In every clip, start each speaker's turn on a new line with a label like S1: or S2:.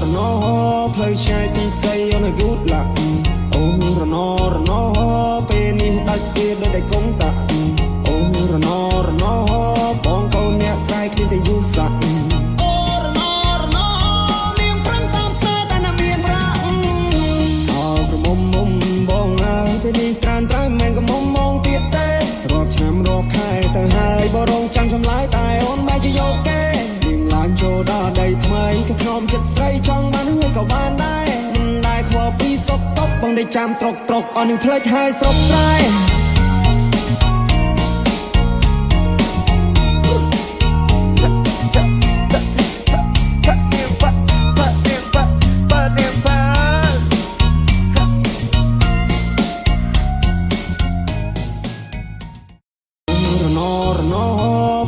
S1: រណោផ្លូវឆ្ងាយពីស្រីអូនយូតឡាអូរណោពេលនេះដាច់ទៀតដូចតែកុងតាអូរណោបងកូនអ្នកស្រ័យគ្នាតែយូរសាក់អូរណោនាងប្រឹងតាមស្នេហ៍តែណាមានប្រាក់អោប្រមុំបងអើយពេលនេះក្រានត្រៃមិនក៏មុំមកទៀតទេរាប់ឆ្នាំរាប់ខែទៅហើយបរងចាំចម្លើយតែអូនបែរជាយកគេឡើងចូលដល់ដីថ្មីក៏ធ្នមចិត្តស្រីចង់បានហើយក៏បានដែរខ្វល់ពីសុកតុកបងได้ចាំត្រុកអស់នឹងផ្លេចហើយស្រុកស្រែរណោ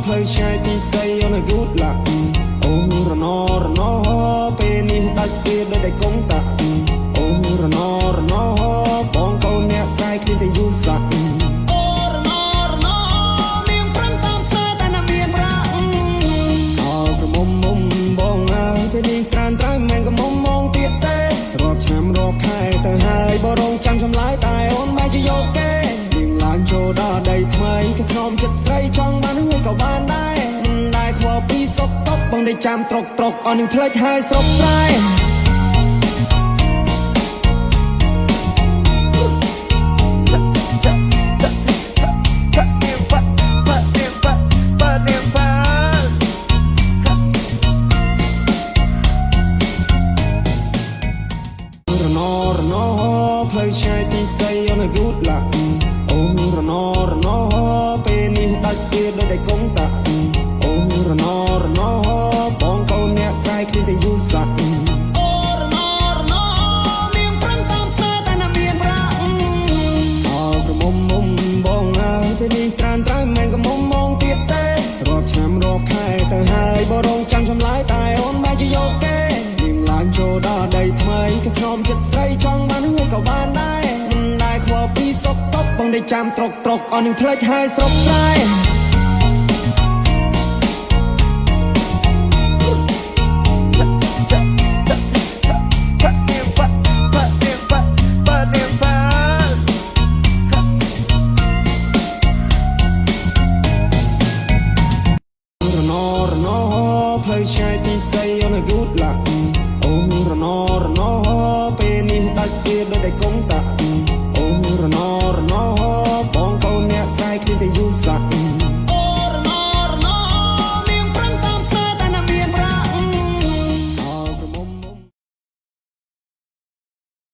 S1: ផ្លូវឆ្ងាយពីស្រីអូនយូតឡាអូរណោពេលនេះដាច់ទៀតដូចតែកុងតាអូរណោបងកូនអ្នកស្រ័យគ្នាតែយូរសាក់អូរណោនាងប្រឹងតាមស្នេហ៍តែណាមានប្រាក់អោប្រមុំបងអើយពេលនេះក្រានត្រៃមិនក៏មុំមកទៀតទេរាប់ឆ្នាំរាប់ខែទៅហើយបរងចាំចម្លើយតែអូនបែរជាយកគេឡើងចូលដល់ដីថ្មីក៏ធ្នមចិត្តស្រីចង់បានហើយក៏បានដែរខ្វល់ពីសុកតុកបងได้ចាំត្រុកអស់នឹងផ្លេចហើយស្រុកស្រែរណោផ្លូវឆ្ងាយពីស្រីអូនយូតឡាអូរណោពេលនេះដាច់ទៀតដូចតែកុងតាអូរណោបងកូនអ្នកស្រ័យគ្នាតែយូរសាក់អូរណោនាងប្រឹងតាមស្នេហ៍តែណាមានប្រាក់អោប្រមុំបងអើយពេលនេះក្រានត្រៃមិនក៏មុំមកទៀតទេរាប់ឆ្នាំរាប់ខែទៅហើយបរងចាំចម្លើយតែអូនបែរជាយកគេឡើងចូលដល់ដីថ្មីក៏ធ្នមចិត្តស្រីចង់បានហើយក៏បានដែរខ្វល់ពីសុកតុកបងได้ចាំត្រុកអស់នឹងផ្លេចហើយស្រុកស្រែរណោផ្លូវឆ្ងាយពីស្រីអូនយូតឡា